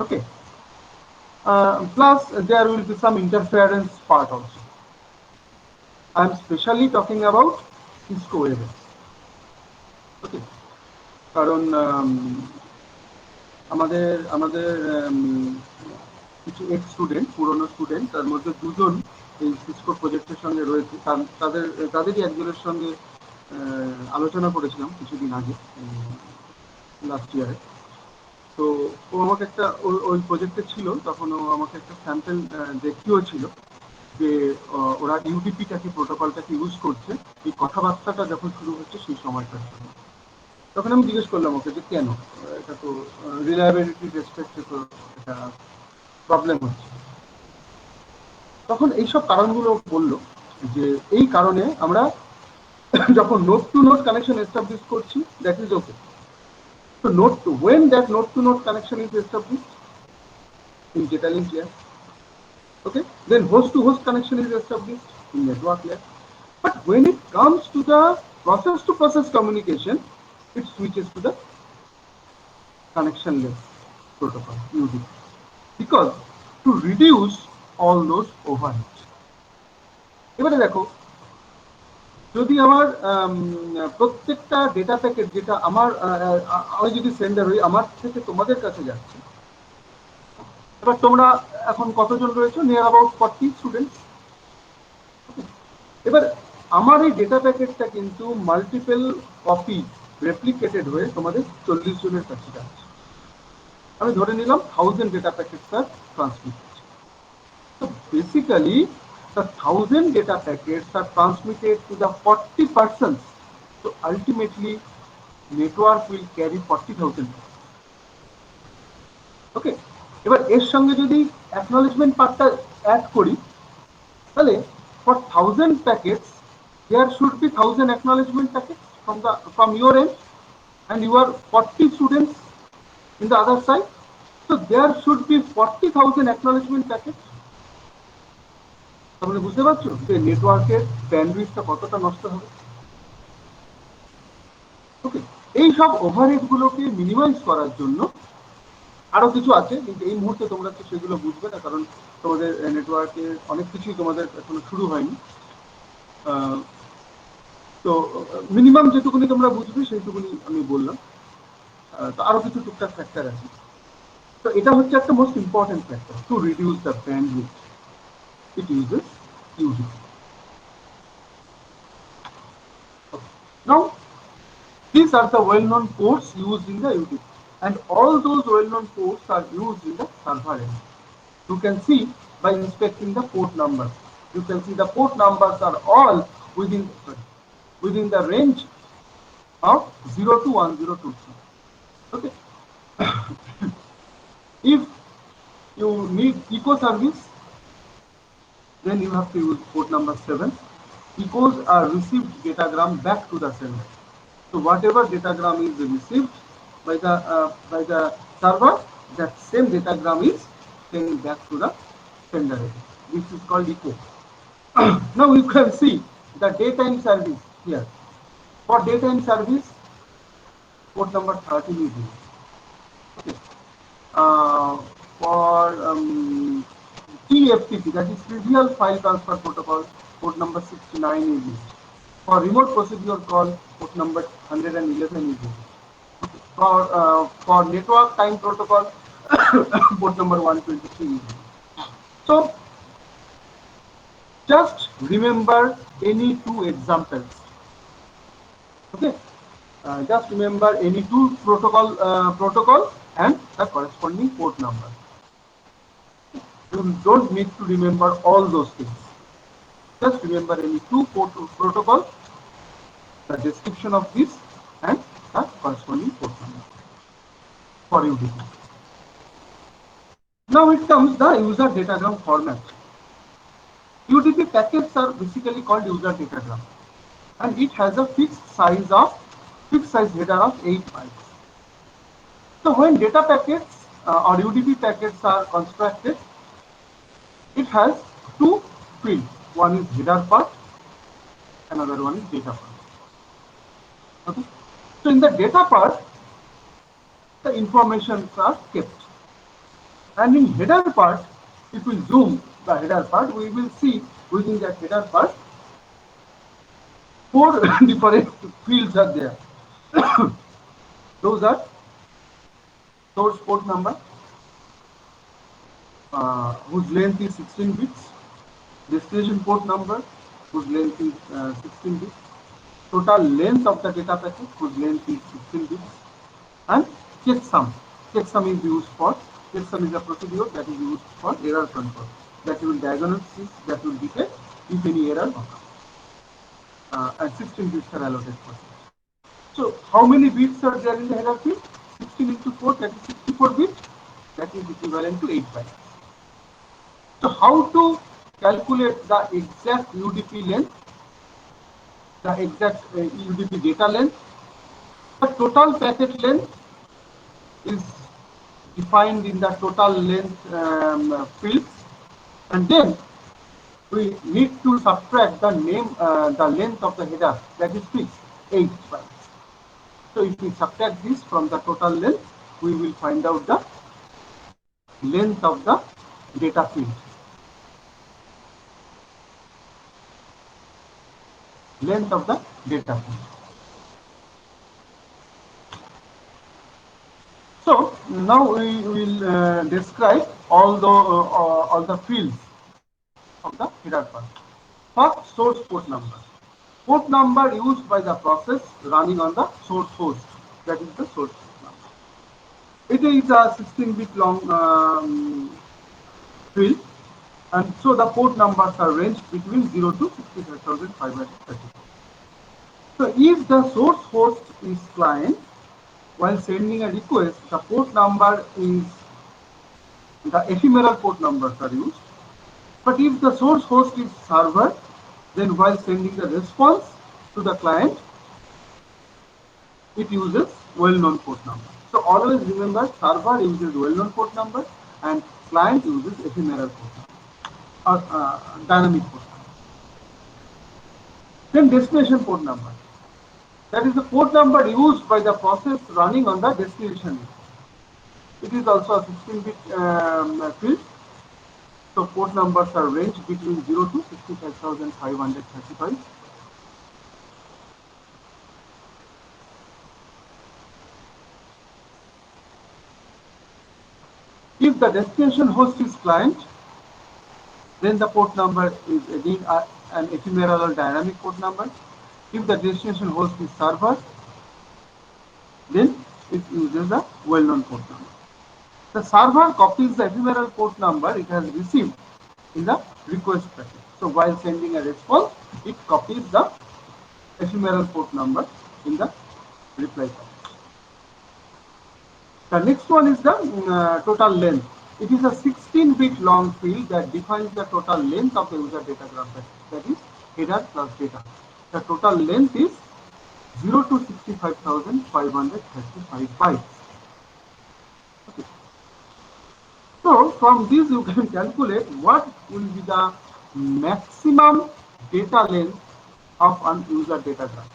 Okay. Plus, there will be some interference part also. I am specially talking about Cisco WebEx. Okay. কারণ আমাদের আমাদের কিছু ex student, পুরনো student, তার মধ্যে দুজন এই সিসকো প্রজেক্টের সঙ্গে রয়েছে। তাদেরই একজনের সঙ্গে আলোচনা করেছিলাম কিছুদিন আগে, লাস্ট ইয়ারে। তো ও আমাকে একটা ওই প্রজেক্টে ছিল, তখন ও আমাকে একটা স্যাম্পল দেখিয়েছিল যে ওরা ইউডিপিটাকে, প্রোটোকলটাকে ইউজ করছে এই কথাবার্তাটা যখন শুরু হচ্ছে সেই সময়টার জন্য। তখন আমি জিজ্ঞেস করলাম ওকে যে কেন, এটা তো রিলায়েবিলিটি রেসপেক্টে তো এটা প্রবলেম হচ্ছে। তখন এইসব কারণগুলো বললো যে এই কারণে আমরা যখন node to node connection establish করছি, that is okay. So when that node to node connection is established in data link layer, okay, then host to host connection is established in network layer. But when it comes to the process to process communication, it switches to the connectionless protocol UDP, because to reduce all those overheads. এবারে দেখো, যদি আমার প্রত্যেকটা data packet যেটা আমার আমি যদি sender হই, আমার থেকে তোমাদের কাছে যাচ্ছে, এবার তোমরা এখন কতজন রয়েছে? Near about 40 student. এবার আমার এই ডেটা প্যাকেটটা কিন্তু মাল্টিপল কপি রেপ্লিকেটেড হয়ে তোমাদের 40 জনের কাছে যাচ্ছে। আমি ধরে নিলাম 1000 ডেটা প্যাকেটস আর ট্রান্সমিট হচ্ছে। So basically the 1000 data packets are transmitted to the 40 persons. So ultimately network will carry 40,000. ওকে, এবার এর সঙ্গে যদি অ্যাকনলেজমেন্ট পার্টটা অ্যাড করি, তাহলে for 1000 packets there should be 1000 acknowledgement packets from your end, and you are 40 students in the other side, so there should be 40,000 acknowledgement packets. তোমরা বুঝতে পারছো যে নেটওয়ার্কের ব্যান্ডউইথটা কতটা নষ্ট হবে। ওকে, এই সব ওভারহেড গুলোকে মিনিমাইজ করার জন্য আরো কিছু আছে, কিন্তু এই মুহূর্তে তোমরা তো সেগুলো বুঝবে না, কারণ তোমাদের নেটওয়ার্কে অনেক কিছুই তোমাদের এখনো শুরু হয়নি। তো মিনিমাম যেটুকুনি তোমরা বুঝবে সেইটুকুনি আমি বললাম। তো আরো কিছু টুকটাক ফ্যাক্টর আছে। তো এটা হচ্ছে একটা most important factor to reduce the bandwidth. It uses UDP. Now these are the well-known ports used in the UDP, and all those well-known ports are used in the server end. You can see by inspecting the port numbers. You can see the port numbers are all within the range of 0 to 1023. Okay. If you need echo service, then you have to use port number 7. Echoes are received datagram back to the sender. So whatever datagram is received by the server, that same datagram is sent back to the sender. This is called echo. Now you can see the daytime service here. For daytime service, port number 13 is used. Okay. For TFTP, that is Trivial File Transfer Protocol, port number 69 is used. For remote procedure call, port number 111 is used. For network time protocol, port number 123 is used. So just remember any two examples. Okay, just remember any two protocol and the corresponding port number. You don't need to remember all those things. Just remember any two protocol, the description of this, and the corresponding port number for UDP. Now it comes the user datagram format. UDP packets are basically called user datagram, and it has a fixed size header of 8 bytes. So when data packets or UDP packets are constructed, it has two fields. One is header part, another one is data part. Okay. So in the data part, the informations are kept. And in header part, if we zoom the header part, we will see within that header part, 4 different fields are there. Those are source port number, whose length is 16 bits, destination port number, whose length is 16 bits, total length of the data packet, whose length is 16 bits, and checksum. Checksum is used for, checksum is a procedure that is used for error control, that will diagnose, that will detect if any error occurs. And 16 bits are allotted for that. So how many bits are there in the header field? 16 into 4, that is 64 bits. That is equivalent to 8 bytes. So how to calculate the exact UDP length, the exact UDP data length? The total packet length is defined in the total length field, and then we need to subtract the the length of the header, that is fixed, 8 bytes. So if we subtract this from the total length, we will find out the length of the data field. Length of the data field. So now we will describe all the fields of the header part. First, source port number. Port number used by the process running on the source host. That is the source port number. It is a 16-bit long field, and so the port numbers are ranged between 0 to 65,530. So if the source host is client, while sending a request, the port number is, the ephemeral port numbers are used. But if the source host is server, then while sending the response to the client, it uses well-known port number. So always remember, server uses well-known port number and client uses ephemeral port number or dynamic port number. Then destination port number. That is the port number used by the process running on the destination. It is also a 16-bit field. So port numbers are ranged between 0 to 65,535. If the destination host is client, then the port number is again an ephemeral or dynamic port number. If the destination host is server, then it uses a well-known port number. The server copies the ephemeral port number it has received in the request packet. So while sending a response, it copies the ephemeral port number in the reply packet. The next one is the total length. It is a 16-bit long field that defines the total length of the user datagram packet. That is header plus data. The total length is 0 to 65,535 bytes. Okay. So from this you can calculate what will be the maximum data length of an user datagram.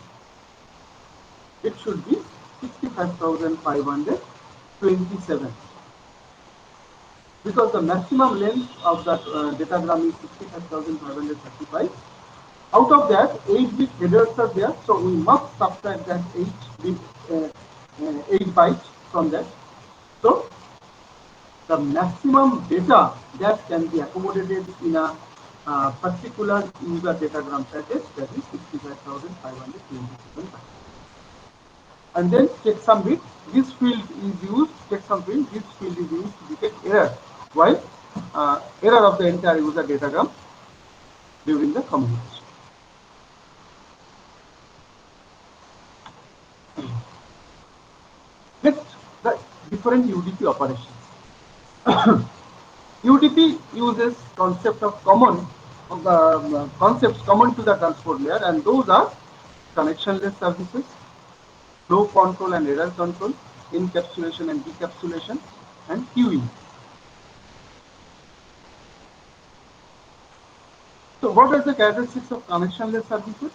It should be 65,527, because the maximum length of that datagram is 65,535. Out of that, 8-bit headers are there, so we must subtract that 8 bytes from that. So the maximum data that can be accommodated in a particular user datagram package, that is 65,527 bytes. And then checksum bit. This field is used, checksum field, this field is used to detect error, while error of the entire user datagram during the communication. Next, the different UDP operations. UDP uses concepts common to the transport layer, and those are connectionless services, flow control and error control, encapsulation and decapsulation, and queuing. So what are the characteristics of connectionless services?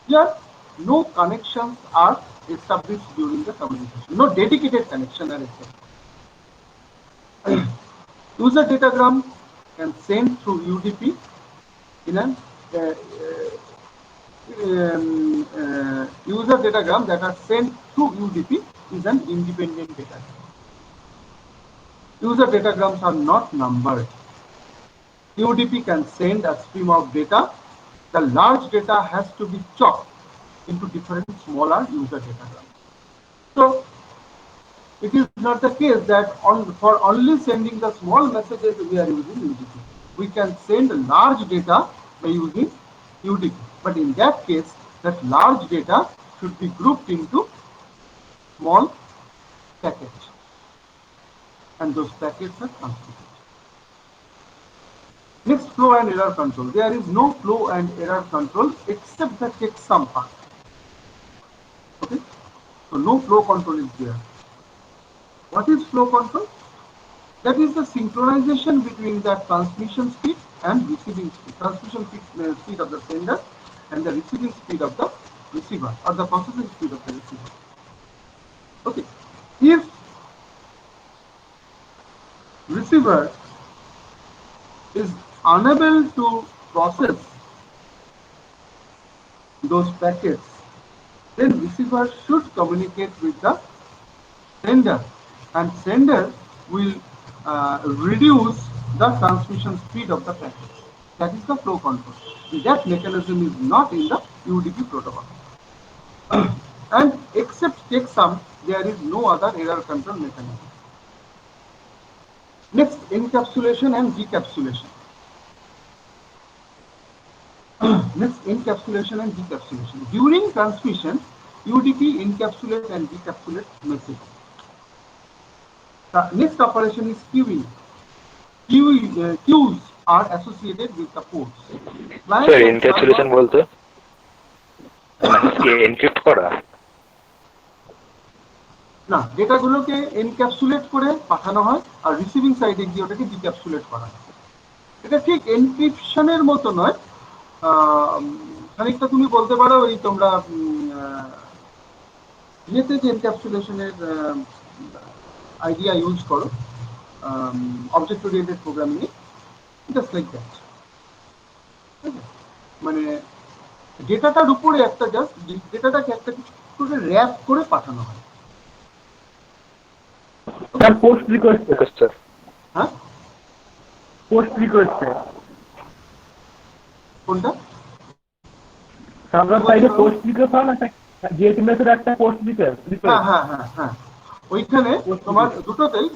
Here, no connections are established during the communication. No dedicated connection are established. User datagram can send through UDP in an user datagram that are sent through UDP is an independent datagram. User datagrams are not numbered. UDP can send a stream of data. The large data has to be chopped into different smaller user datagrams. So it is not the case that for only sending the small messages we are using UDP. We can send large data by using UDP. But in that case, that large data should be grouped into small packets. And those packets are transmitted. Next, flow and error control. There is no flow and error control except the checksum part. Okay, so no flow control is there. What is flow control? That is the synchronization between the transmission speed and receiving speed. Transmission speed of the sender and the receiving speed of the receiver, or the processing speed of the receiver. Okay, if receiver is unable to process those packets, then receiver should communicate with the sender, and sender will reduce the transmission speed of the packet. That is the flow control. That mechanism is not in the UDP protocol. And except checksum, there is no other error control mechanism. Next, encapsulation and decapsulation. Next, encapsulation and decapsulation. During transmission, UDP encapsulate and decapsulate message. The next operation is queuing. Queues are associated with the ports. Sir, encapsulation বলতে কি encrypt করা? না, ডেটাগুলোকে encapsulate করে পাঠানো হয় আর receiving সাইডে গিয়ে ওটাকে ডিক্যাপসুলেট করা হয়। এটা ঠিক এনক্রিপশনের মতো নয়, খানিকটা তুমি বলতে পারো ওই তোমরা ইয়েতে যে এনক্যাপসুলেশনের আইডিয়া ইউজ করো অবজেক্ট ওরিয়েন্টেড প্রোগ্রামিংয়ে, জাস্ট লাইক দ্যাট। মানে ডেটাটার উপরে একটা জাস্ট ডেটাটাকে একটা কিছু করে র্যাপ করে পাঠানো হয়। পোস্ট রিকোয়েস্ট, হ্যাঁ পোস্ট রিকোয়েস্ট কোনটা? সার্ভার সাইডে পোস্ট রিকোয়েস্ট হয় না, জিএসএমএস এর একটা পোস্ট রিকোয়েস্ট। হ্যাঁ হ্যাঁ হ্যাঁ, ওইখানে তোমার দুটোতেই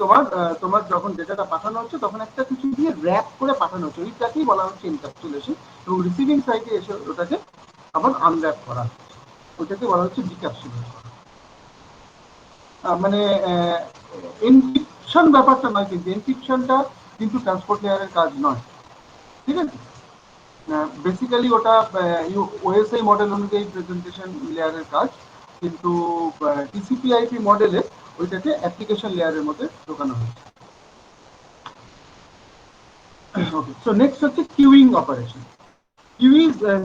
তোমার যখন ডেটাটা পাঠানো হচ্ছে তখন একটা কিছু দিয়ে র্যাপ করে পাঠানো হচ্ছে, ওইটাকেই বলা হচ্ছে এনক্যাপসুলেশন। এবং রিসিভিং সাইডে এসে ওটাকে আবার আনর্যাপ করা, ওইটাকে বলা হচ্ছে ডিক্যাপসুলেশন। মানে এনক্রিপশন ব্যাপারটা নয়, কিন্তু এনক্রিপশনটা কিন্তু ট্রান্সপোর্ট লেয়ারের কাজ নয়, ঠিক আছে? বেসিক্যালি ওটা ওএসআই মডেল অনুযায়ী প্রেজেন্টেশন লেয়ারের কাজ, কিন্তু টিসিপি/আইপি মডেলে ওইটাকে অ্যাপ্লিকেশন লেয়ারের মধ্যে ঢোকানো হয়েছে। ওকে, সো নেক্সট হচ্ছে queueing operation.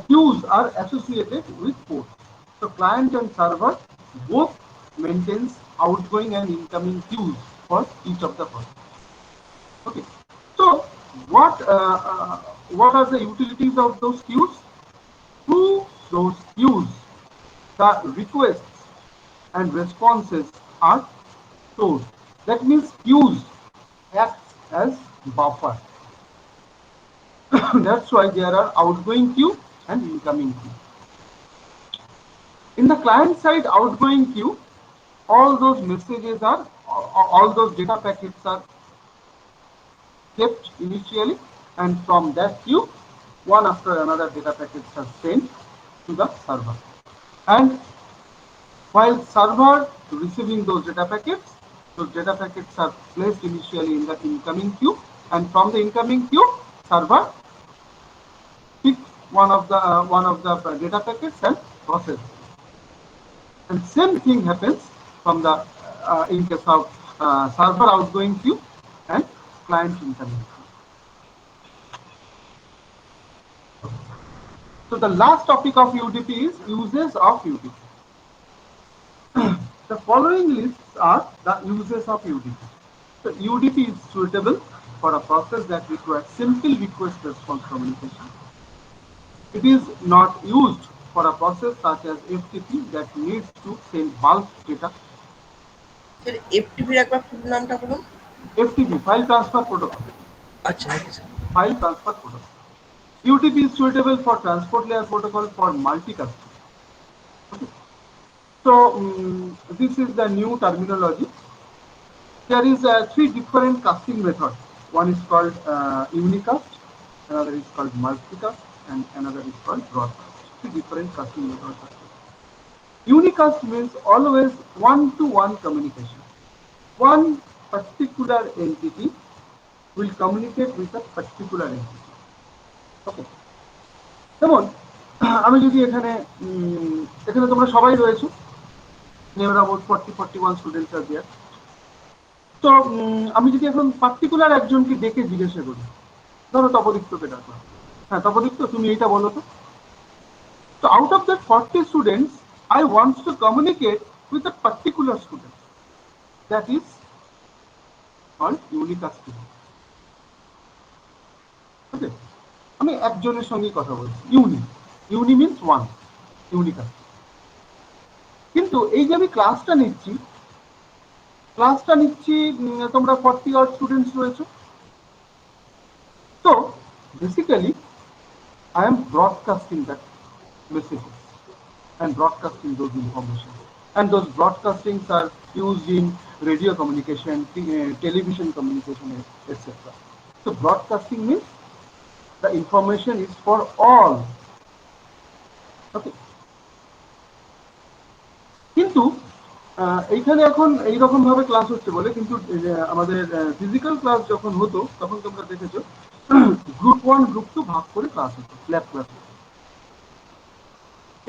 Queues are associated with ports. So client and server both maintains outgoing and incoming queues for each of the ports. Okay, so what are the utilities of those queues? Through those queues, the requests and responses are stored. That means queues act as buffer. That's why there are outgoing queue and incoming queue. In the client side outgoing queue, all those messages are, all those data packets are kept initially, and from that queue, one after another data packets are sent to the server. And while server receiving those data packets are placed initially in the incoming queue, and from the incoming queue, server pick one of the data packets and process. And same thing happens from the in case of server outgoing queue and client incoming queue. So the last topic of UDP is uses of UDP. The following lists are the uses of UDP. So UDP is suitable for a process that requires simple request response communication. It is not used for a process such as FTP that needs to send bulk data. এফটিপির একবার ফুল নামটা বলুন। FTP, File Transfer Protocol. আচ্ছা, ঠিক আছে। File Transfer Protocol. UTP is suitable for transport layer protocol for multicast. Okay. So this is the new terminology. There is three different casting methods. One is called unicast, another is called multicast, and another is called broadcast. Three different casting methods. Unicast means always one-to-one communication. One particular entity will communicate with a particular entity. Okay. যেমন আমি যদি এখানে তোমরা সবাই রয়েছো, near about 41 students are there. তো আমি যদি এখন পার্টিকুলার একজনকে ডেকে জিজ্ঞাসা করি, ধরো তপদীপ্তকে ডাকলাম, হ্যাঁ তপদীপ্ত তুমি এইটা বলো তো। So out of that 40 students, I want to communicate with a particular student. That is called unicasting. Okay. আমি একজনের সঙ্গে কথা বলছি, ইউনি মিনস ওয়ান, ইউনিকাস্ট। কিন্তু এই যে আমি ক্লাসটা নিচ্ছি তোমরা 40 odd স্টুডেন্টস রয়েছে। So basically I am broadcasting that messages and broadcasting those information, and those broadcastings are used in radio communication, television communication, etc. So broadcasting means the information is for all. Okay. কিন্তু এইখানে এখন এইরকম ভাবে class হচ্ছে বলে, কিন্তু আমাদের physical class যখন হতো তখন তোমরা দেখেছো গ্রুপ 1 গ্রুপ 2 ভাগ করে ক্লাস হতো, ল্যাব ক্লাস হতো।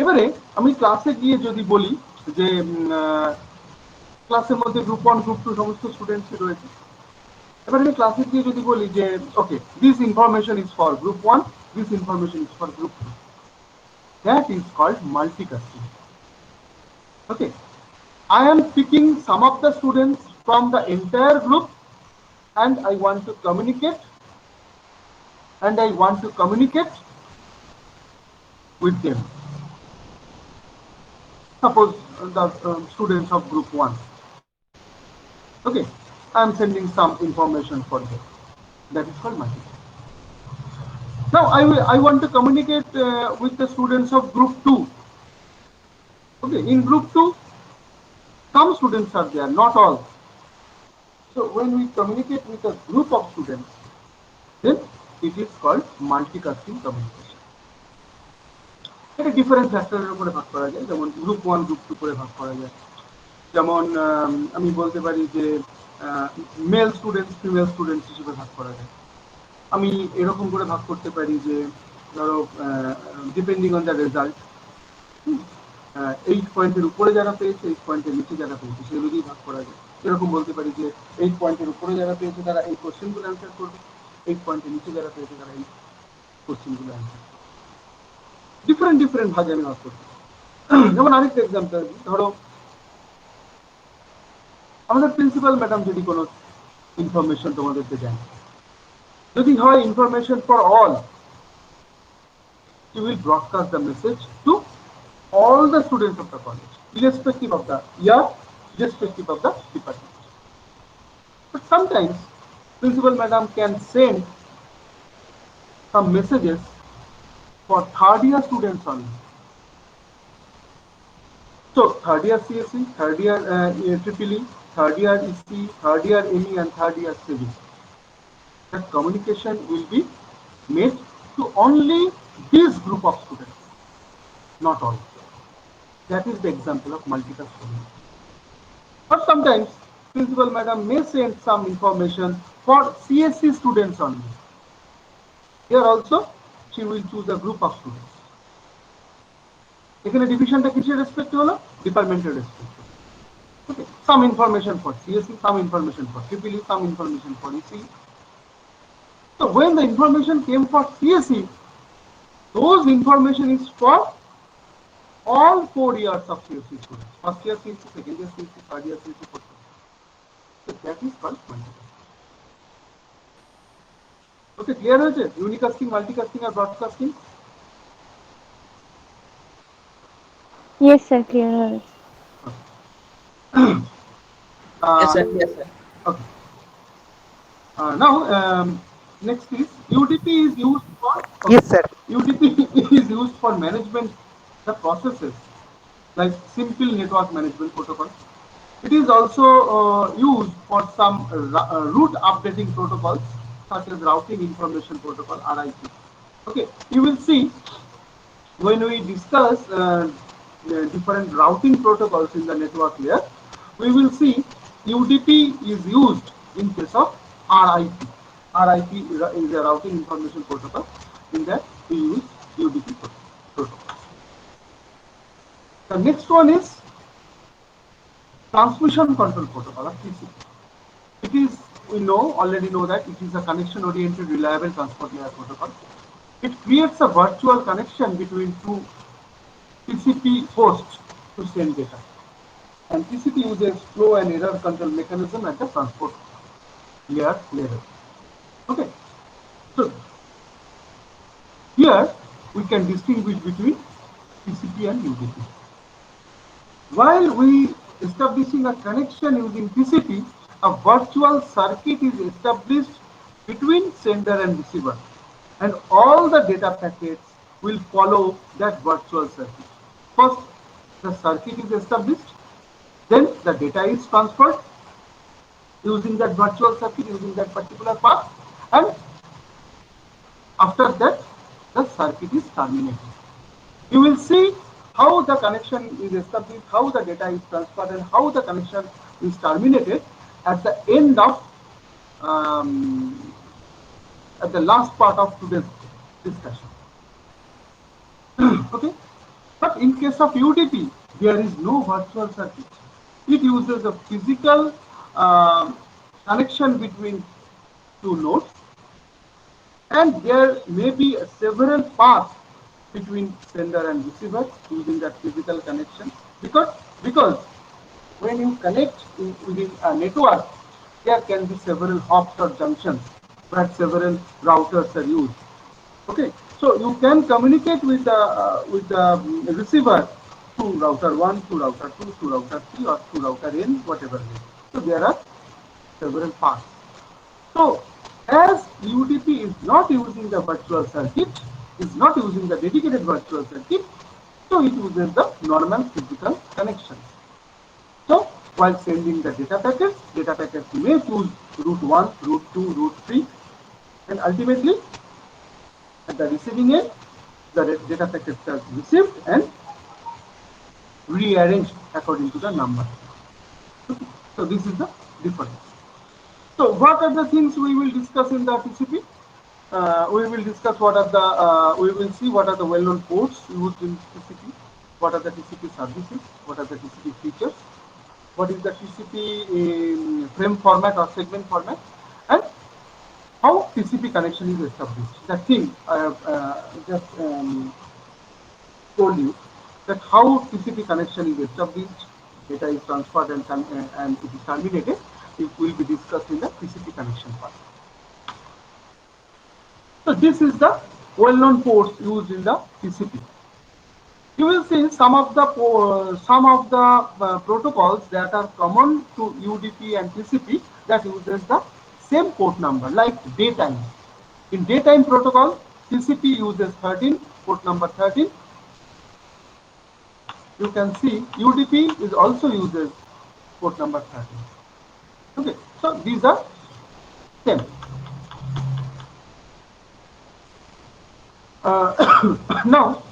এবারে আমি ক্লাসে গিয়ে যদি বলি যে ক্লাসের মধ্যে গ্রুপ 1 গ্রুপ 2 সমস্ত স্টুডেন্টস রয়েছে, এবার আমি ক্লাসে গিয়ে যদি বলি যে okay this information is for group 1, this information is for group 2, that is called multicasting. Okay, I am picking some of the students from the entire group and I want to communicate with them. Suppose the students of group 1. Okay, I am sending some information for them. That is called multitasking. Now I want to communicate with the students of group 2. Okay, in group 2, some students are there, not all. So when we communicate with a group of students, then it is called multicasting communication. এটা different ফ্যাক্টরের উপরে ভাগ করা যায়, যেমন group 1 group 2 করে ভাগ করা যায়। যেমন আমি বলতে পারি যে মেল স্টুডেন্টস ফিমেল স্টুডেন্টস হিসেবে ভাগ করা যায়। আমি এরকম করে ভাগ করতে পারি যে ধরো ডিপেন্ডিং অন দ্য রেজাল্ট, 8 পয়েন্টের উপরে যারা পেয়েছে, 8 পয়েন্টের নিচে যারা পেয়েছে সেগুলোই ভাগ করা যায়। এরকম বলতে পারি যে 8 পয়েন্টের উপরে যারা পেয়েছে তারা এই কোশ্চেনগুলো অ্যান্সার করবে, 8 পয়েন্টের নিচে যারা পেয়েছে তারা এই কোশ্চেনগুলো অ্যান্সার করবে। ডিফারেন্ট ভাগে আমি ভাগ করতে। যেমন আরেকটা এক্সাম্পল, ধরো আমাদের প্রিন্সিপাল ম্যাডাম যদি কোনো ইনফরমেশন তোমাদেরকে দেন, যদি হয় information for all, she will broadcast the message to all the students of the college, irrespective of the year, irrespective of the department. But sometimes principal madam can send some messages for third year students only. So third year CSE, third year EEE, third year EC, third year ME and third year civil. That communication will be made to only this group of students, not all. That is the example of multicast communication. But sometimes principal madam may send some information for CSE students only. Here also she will choose a group of students. এখানে ডিভিশনটা কিসের respect হলো? ডিপার্টমেন্টের respect. Okay, some information for CSE, some information for EEE, some information for EC. So when the information came for CSE, those information is for all 4 years of CSE students. First year CSE, second year CSE, third year CSE, fourth year. So that is called multicast. Okay, clear হয়েছে? Unicasting, multicasting R broadcasting? Yes, sir. Clear. Yes, sir. Uh, Yes, sir. okay. Now, next is UDP is used for. Okay. Yes, sir. UDP is used for management the processes like simple network management protocol. It is also used for some route updating protocols such as routing information protocol (RIP). Okay, you will see when we discuss different routing protocols in the network layer, we will see UDP is used in case of RIP. RIP is a routing information protocol. In that we use UDP protocol. The next one is Transmission Control Protocol, or TCP. It is, we already know that it is a connection-oriented reliable transport layer protocol. It creates a virtual connection between two TCP hosts to send data. And TCP uses flow and error control mechanism at the transport layer level. Okay, so here we can distinguish between TCP and UDP. While we establishing a connection using TCP, a virtual circuit is established between sender and receiver, and all the data packets will follow that virtual circuit. First, the circuit is established, then the data is transferred using that virtual circuit, using that particular path, and after that, the circuit is terminated. You will see how the connection is established, how the data is transferred, and how the connection is terminated at the end of at the last part of today's discussion. Okay, but in case of UDP, there is no virtual circuit. It uses a physical connection between two nodes, and there may be several paths between sender and receiver using that physical connection, because when you connect within a network, there can be several hops or junctions where several routers are used. Okay, so you can communicate with the receiver through router 1, through router 2, through router 3, or through router N, whatever it is. So there are several paths. So as UDP is not using the virtual circuit, is not using the dedicated virtual circuit, so it uses the normal physical connections. So while sending the data packets may choose route 1, route 2, route 3, and ultimately at the receiving end, the data packets are received and rearranged according to the number. Okay. So this is the difference. So what are the things we will discuss in the TCP? We will discuss what are the, we will see what are the well-known ports used in TCP, what are the TCP services, what are the TCP features, what is the TCP frame format or segment format, and how TCP connection is established. The thing I have just told you, that how TCP connection is established, data is transferred and it is terminated, it will be discussed in the TCP connection part. So this is the well-known ports used in the TCP. You will see some of the protocols that are common to UDP and TCP that uses the same port number, like daytime. In daytime protocol, TCP uses 13, port number 13. You can see UDP is also uses port number 13. Okay, so these are same. Now,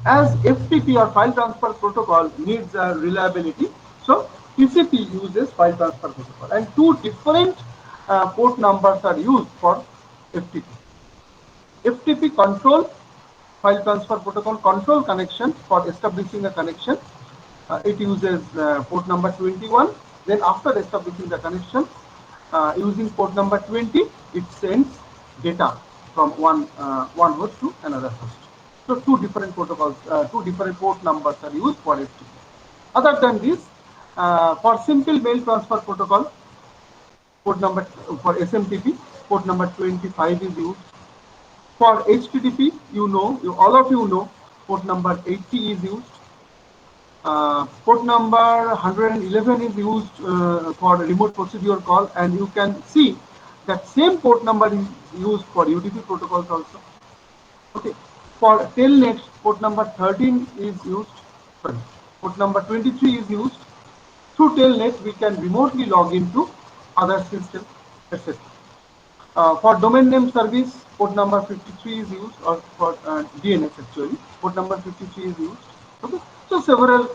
as FTP or file transfer protocol needs reliability, so TCP uses file transfer protocol, and two different port numbers are used for FTP. FTP control file transfer protocol control connection for establishing a connection. It uses port number 21. Then after establishing the connection, using port number 20, it sends data from one host to another host. So two different protocols, two different port numbers are used for FTP. Other than this, for simple mail transfer protocol, port number for SMTP, port number 25 is used. For HTTP, all of you know, port number 80 is used. Port number 111 is used for remote procedure call, and you can see that same port number is used for UDP protocols also. Okay. For telnet, port number 13 is used. Sorry, port number 23 is used. Through telnet, we can remotely log into other systems, etc. For domain name service, port number 53 is used, or for DNS actually, port number 53 is used. Okay, so several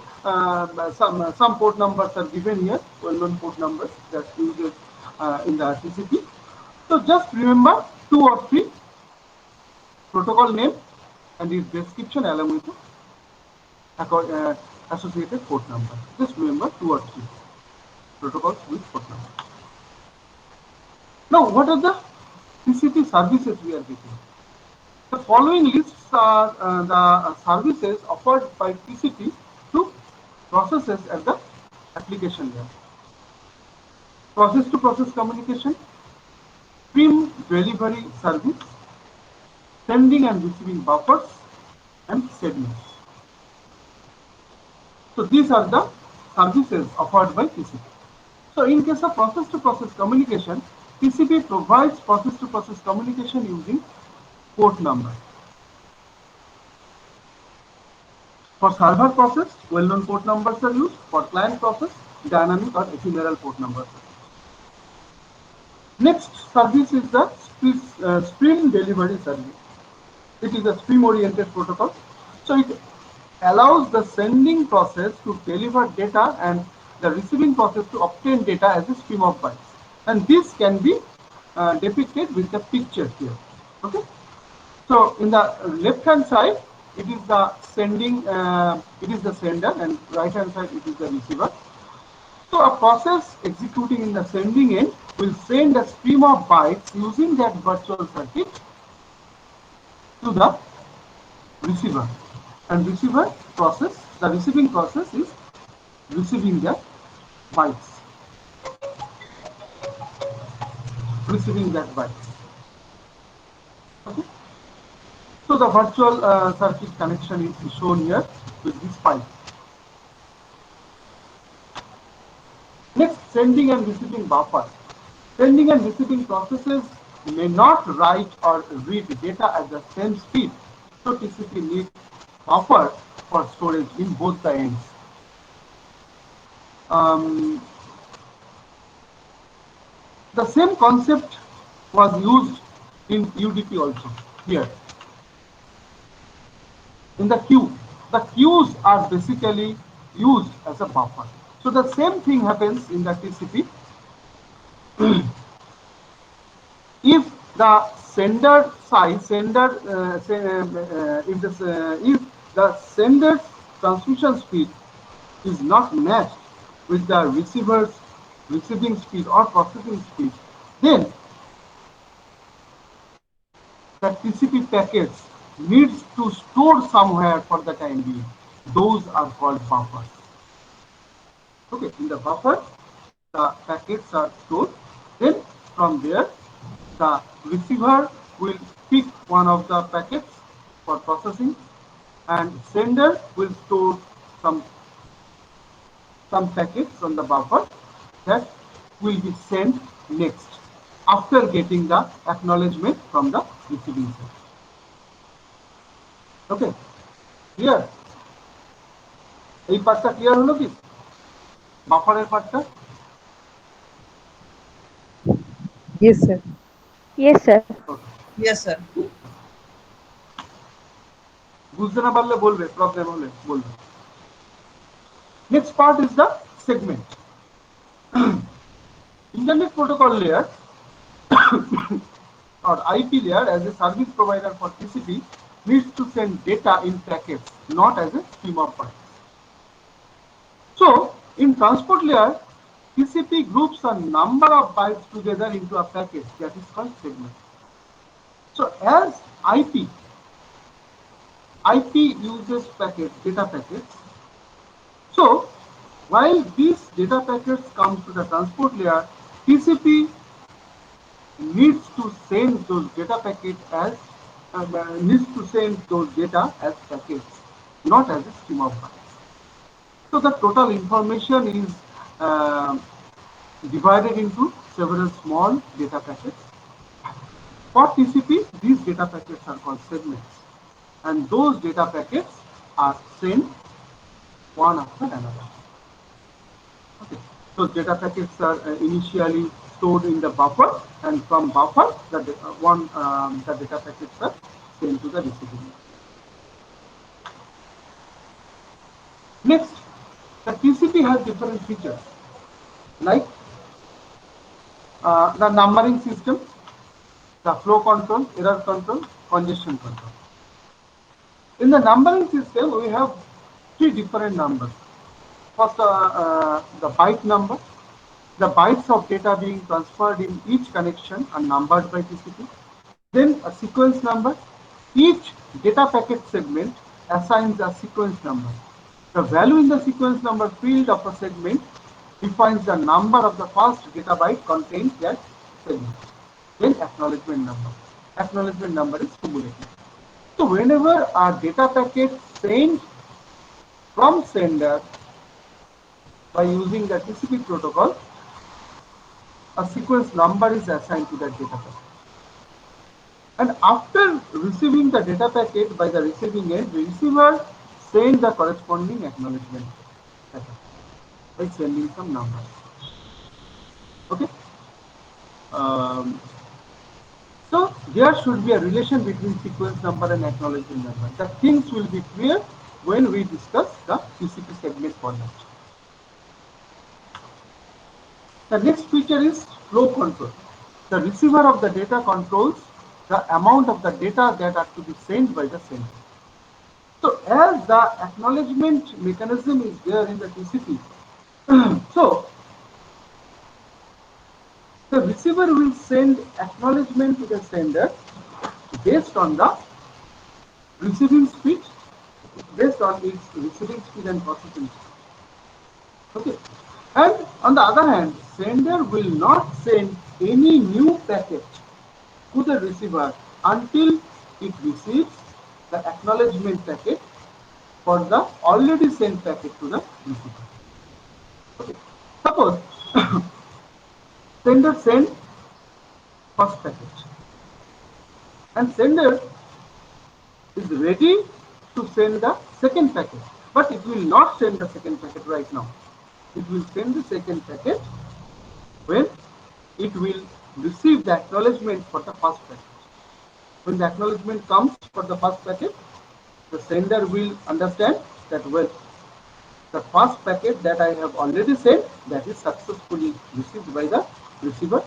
some port numbers are given here, well-known port numbers that used in the TCP. So just remember 2 or 3 protocol name and its description along with the associated port number. Just remember 2 or 3 protocols with port number. Now, what are the TCP services we are getting? The following lists are the services offered by TCP to processes at the application layer. Process-to-process communication, stream delivery service, sending and receiving buffers, and segments. So these are the services offered by TCP. So in case of process-to-process communication, TCP provides process-to-process communication using port number. For server process, well-known port numbers are used. For client process, dynamic or ephemeral port numbers. Next service is the stream delivery service. It is a stream-oriented protocol. So it allows the sending process to deliver data and the receiving process to obtain data as a stream of bytes. And this can be depicted with the picture here. Okay. So in the left-hand side, it is the sending, it is the sender, and right-hand side it is the receiver. So a process executing in the sending end will send a stream of bytes using that virtual circuit to the receiver, and receiver process, the receiving process is receiving the bytes, receiving that bytes. Okay. So the virtual circuit connection is shown here with this pipe. Next, sending and receiving buffer. Sending and receiving processes may not write or read data at the same speed, so TCP needs buffer for storage in both the ends. The same concept was used in UDP also here. In the queue, the queues are basically used as a buffer. So the same thing happens in the TCP. If the sender size, if the sender's transmission speed is not matched with the receiver's receiving speed or processing speed, then the TCP packets needs to store somewhere for the time being. Those are called buffers. Okay, in the buffer, the packets are stored. Then from there, the receiver will pick one of the packets for processing, and sender will store some packets on the buffer that will be sent next after getting the acknowledgement from the receiving side. Okay, clear? এই পার্টটা clear হলো কি? বাফারের পার্টটা? Yes, sir. Yes, sir. Yes, sir. বুঝতে না পারলে বলবে, problem হলে বলবে। Next part is the segment. Internet protocol layer or IP layer as a service provider for TCP needs to send data in packets, not as a stream of bytes. So in transport layer, TCP groups a number of bytes together into a packet that is called segment. So as IP uses packets, data packets. So while these data packets come to the transport layer, TCP needs to send those data packets as needs to send those data as packets, not as a stream of bytes. So the total information is divided into several small data packets. For TCP, these data packets are called segments, and those data packets are sent one after another. Okay. So data packets are initially stored in the buffer, and from buffer, the data packets are sent to the receiving. Next, the TCP has different features like the numbering system, the flow control, error control, congestion control. In the numbering system, we have three different numbers. First, the byte number. The bytes of data being transferred in each connection are numbered by TCP. Then a sequence number. Each data packet segment assigns a sequence number. The value in the sequence number field of a segment defines the number of the first data byte contained that segment. Then acknowledgement number. Acknowledgement number is cumulative. So whenever a data packet sent from sender by using the TCP protocol, a sequence number is assigned to that data packet. And after receiving the data packet by the receiving end, the receiver sends the corresponding acknowledgement by sending some numbers. Okay. So there should be a relation between sequence number and acknowledgement number. The things will be clear when we discuss the TCP segment format. The next feature is flow control. The receiver of the data controls the amount of the data that are to be sent by the sender. So as the acknowledgement mechanism is there in the TCP, so the receiver will send acknowledgement to the sender based on the receiving speed, based on its receiving speed and processing speed. Okay. And on the other hand, sender will not send any new packet to the receiver until it receives the acknowledgement packet for the already sent packet to the receiver. Okay. Suppose sender sends first packet and sender is ready to send the second packet, but it will not send the second packet right now. It will send the second packet when it will receive the acknowledgement for the first packet. When the acknowledgement comes for the first packet, the sender will understand that, well, the first packet that I have already sent, that is successfully received by the receiver.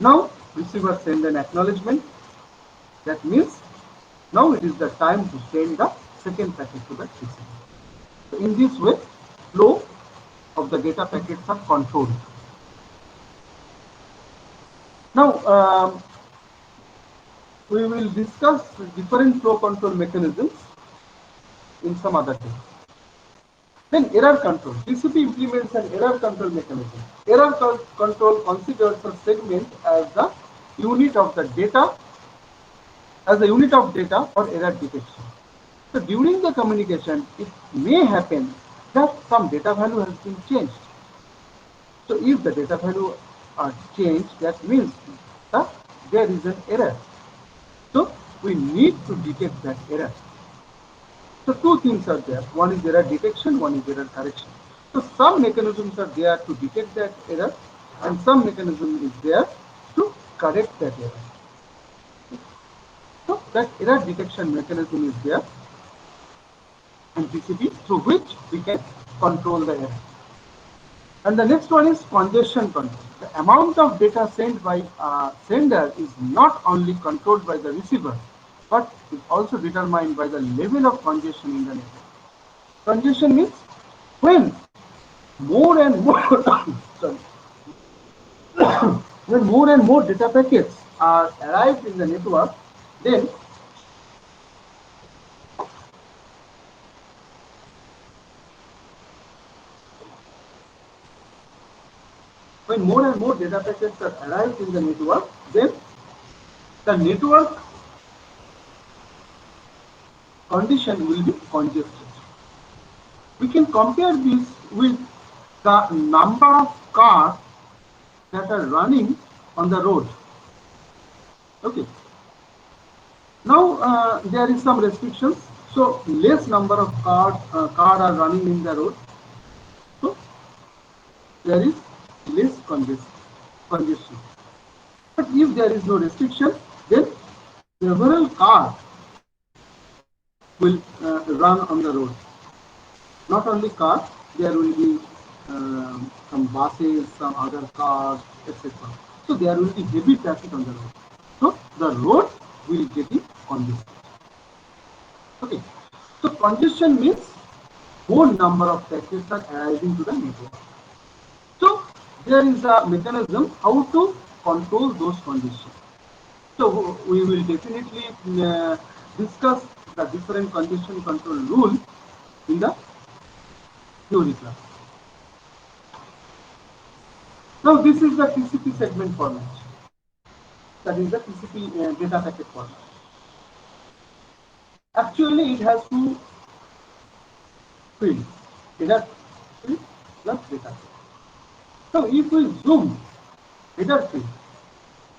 Now receiver sends an acknowledgement. That means now it is the time to send the second packet to the receiver. So in this way, flow of the data packets are controlled. Now we will discuss different flow control mechanisms in some other day. Then error control. TCP implements an error control mechanism. Error control considers a segment as the unit of the data, as a unit of data for error detection. So during the communication, it may happen that some data value has been changed. So if the data value are changed, that means that there is an error. So we need to detect that error. So two things are there. One is error detection, one is error correction. So some mechanisms are there to detect that error, and some mechanism is there to correct that error. So that error detection mechanism is there in TCP, through which we can control the error. And the next one is congestion control. The amount of data sent by sender is not only controlled by the receiver, but is also determined by the level of congestion in the network. Congestion means when more and more sorry, when more and more data packets are arrived in the network, then When more and more data packets are arrived in the network, then the network condition will be congested. We can compare this with the number of cars that are running on the road. Okay. Now there is some restrictions. So less number of cars are running in the road. So there is less congestion. But if there is no restriction, then several cars will run on the road. Not only cars, there will be some buses, some other cars, etc. So there will be heavy traffic on the road. So the road will get congested. Okay. So congestion means more number of packets are arriving to the network. So there is a mechanism how to control those congestion. So we will definitely discuss the different congestion control rule in the theory class. Now this is the TCP segment format. That is the TCP data packet format. Actually, it has two fields: header field plus data field. So if we zoom header field,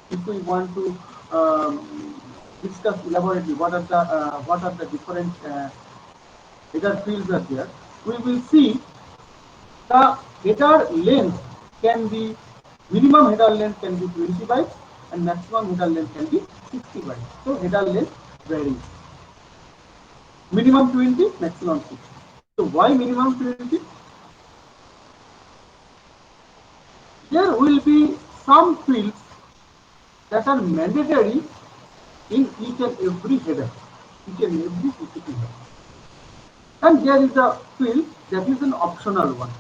if we want to discuss elaborately what are the different header fields are there, we will see the header length can be, minimum header length can be 20 bytes and maximum header length can be 60 bytes. So header length varies. Minimum 20, maximum 60. So why minimum 20? There will be some fields that are mandatory in each and every header, each and every TCP header. And there is a field that is an optional one.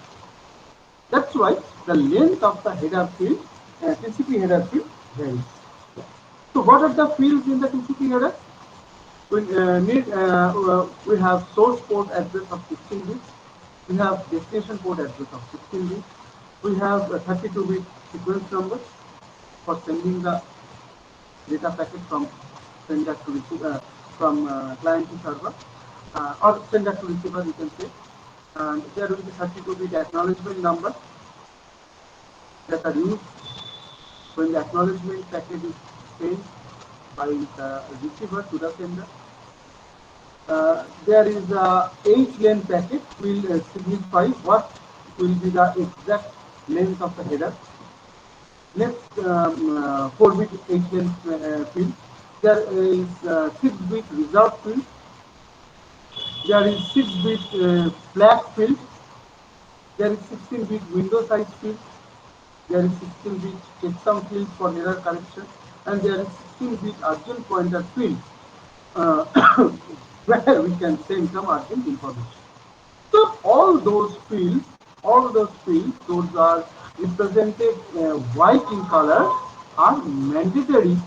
That's why the length of the header field, TCP header field varies. So what are the fields in the TCP header? We have source port address of 16 bits. We have destination port address of 16 bits. We have a 32-bit sequence number for sending the data packet from sender to receiver, from client to server, or sender to receiver, you can say. And there will be 32-bit acknowledgement number that are used when the acknowledgement packet is sent by the receiver to the sender. There is a H-lane packet will signify what will be the exact length of the header. Next, 4-bit H-lane field. There is 6-bit reserved field. There is 6-bit flag field. There is 16-bit window size field. There is 16-bit checksum field for error correction, and there is 16-bit urgent pointer field where we can send some urgent information. So all those fields, those are represented white in color, are mandatory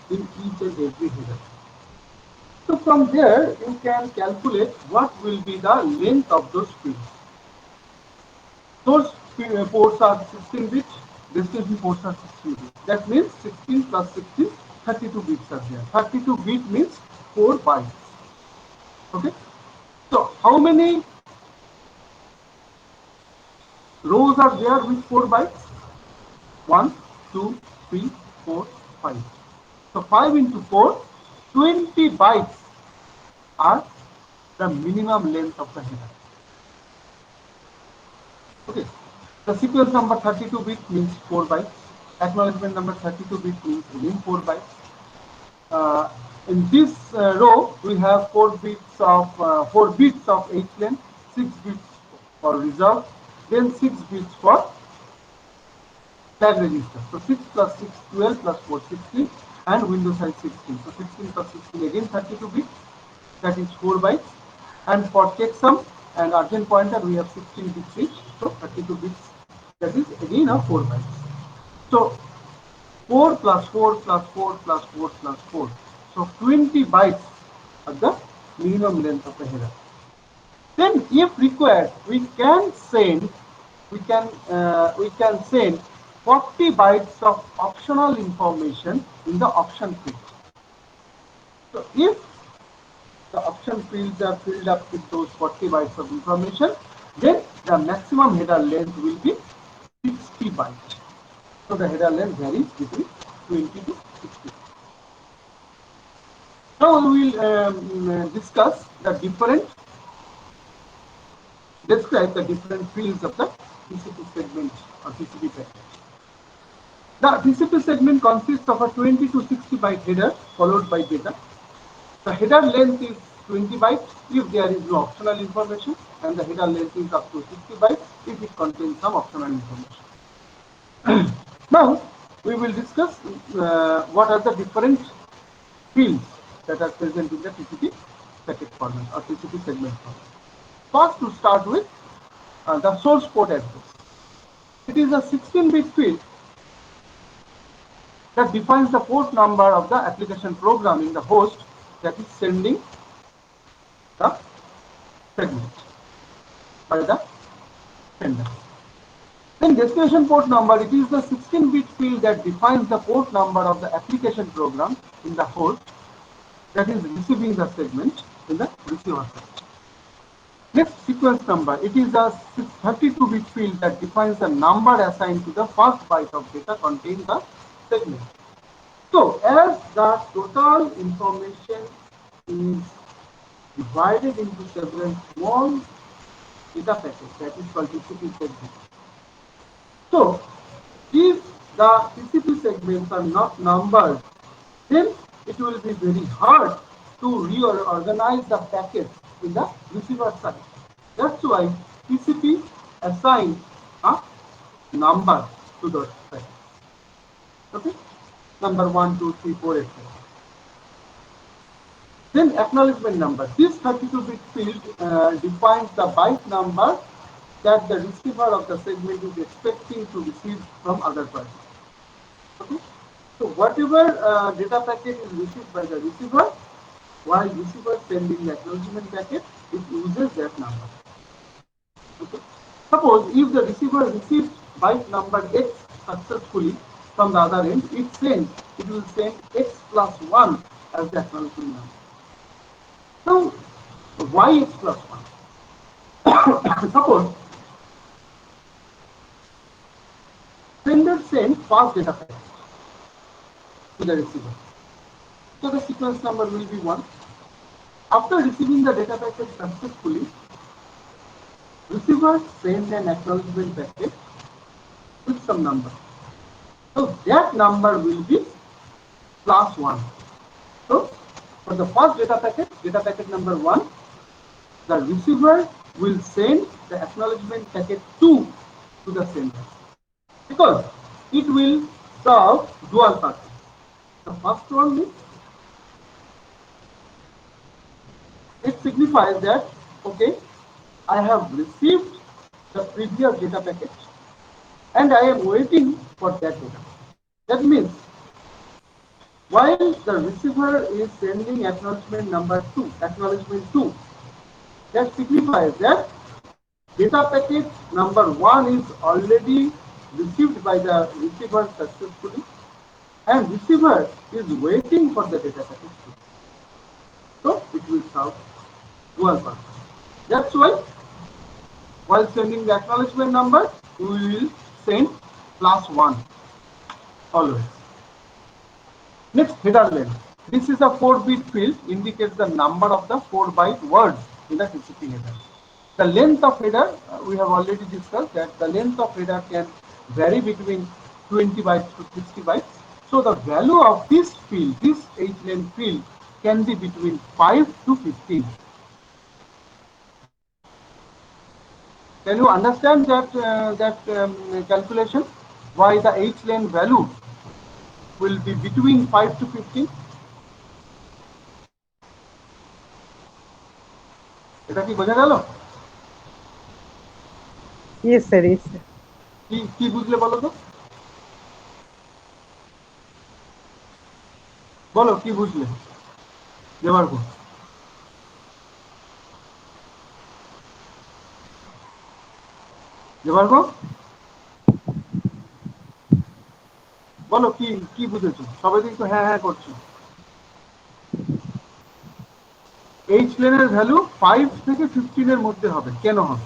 in each and every header. So from there you can calculate what will be the length of those fields. Those ports are 16-bit, destination ports are 16-bit. That means 16 plus 16, 32 bits are there. 32 bit means 4 bytes. Okay. So how many rows are there with 4 bytes? 1, 2, 3, 4, 5. So 5 into 4, 20 bytes are the minimum length of the header. Okay. The sequence number 32-bit means 4 bytes. Acknowledgement number 32-bit means again 4 bytes. In this row, we have 4 bits of H-lane, 6 bits for reserve, then 6 bits for flag register. So 6 plus 6, 12 plus 4, 16, and window size 16. So 16 plus 16 again 32 bits, that is 4 bytes. And for checksum and urgent pointer, we have 16 bits each, so 32 bits, that is again a 4 bytes. So 4 plus 4 plus 4 plus 4 plus 4. So 20 bytes are the minimum length of the header. Then, if required, we can send 40 bytes of optional information in the option field. So if the option fields are filled up with those 40 bytes of information, then the maximum header length will be 60 bytes. So the header length varies between 20 to 60. Now we will describe the different fields of the TCP segment or TCP packet. The TCP segment consists of a 20 to 60 byte header followed by data. The header length is 20 bytes if there is no optional information, and the header length is up to 60 bytes if it contains some optional information. Now we will discuss what are the different fields that are present in the TCP packet format or TCP segment format. First, to start with the source port address. It is a 16-bit field that defines the port number of the application program in the host that is sending the segment by the sender. Then destination port number, it is the 16-bit field that defines the port number of the application program in the host that is receiving the segment in the receiver side. Next, sequence number, it is a 32-bit field that defines the number assigned to the first byte of data contained in the segment. So, as the total information is divided into several small data packets, that is called TCP segment. So, if the TCP segments are not numbered, then it will be very hard to reorganize the packets in the receiver side. That's why TCP assigns a number to those packets. Okay? Number 1, 2, 3, 4, etc. Then acknowledgement number. This 32-bit field defines the byte number that the receiver of the segment is expecting to receive from other party. Okay? So whatever data packet is received by the receiver, while receiver sending the acknowledgement packet, it uses that number. Okay? Suppose if the receiver receives byte number X successfully from the other end, it will send X plus 1 as the acknowledgement number. Now, why X plus 1? Suppose sender sends first data packet to the receiver. So the sequence number will be 1. After receiving the data packet successfully, receiver sends an acknowledgement packet with some number. So that number will be plus 1. So for the first data packet number 1, the receiver will send the acknowledgement packet 2 to the sender, because it will serve dual purpose. The first one is, it signifies that, okay, I have received the previous data packet and I am waiting for that data. That means while the receiver is sending acknowledgement 2, that signifies that data packet number 1 is already received by the receiver successfully, and receiver is waiting for the data packet 2. So it will serve dual purpose. That's why while sending the acknowledgement number, we will send plus 1 always. Next, header length. This is a 4-bit field, indicates the number of the 4-byte words in the TCP header. The length of header, we have already discussed that the length of header can vary between 20 bytes to 60 bytes. So the value of this field, this H-length field, can be between 5 to 15. Can you understand that calculation? Why the H-length value will be between 5 to 15? এটা কি বোঝা গেল? Yes, sir. Yes, sir. কি বুঝলে বলো তো? বলো কি বুঝলে? দেবার্গ। দেবার্গ? বলো কি কি বুঝেছো? সবাই কিন্তু হ্যাঁ হ্যাঁ করছো। এইচ প্লেনের ভ্যালু 5 থেকে 15 এর মধ্যে হবে, কেন হবে?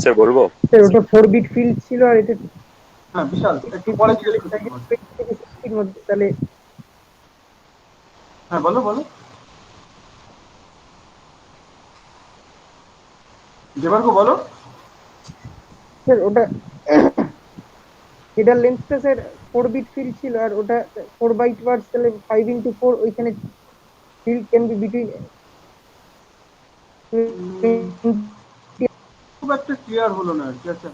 স্যার বলবো? স্যার ওটা 4 বিট ফিল্ড ছিল আর এটা হ্যাঁ বিশাল, একটু পরে জিজ্ঞেস করছি তোমাকে। 5 থেকে 60 মধ্যে, তাহলে হ্যাঁ বলো বলো, দেবার্গ বলো। স্যার ওটা হেডার লেন্থটা স্যার 4 বিট ফিল্ড ছিল আর ওটা 4 বাইট ওয়ার্ডস, তাহলে 5 × 4 ওইখানে ফিল্ড ক্যান বি বিটুইন। খুব একটা ক্লিয়ার হলো না আর কি। আচ্ছা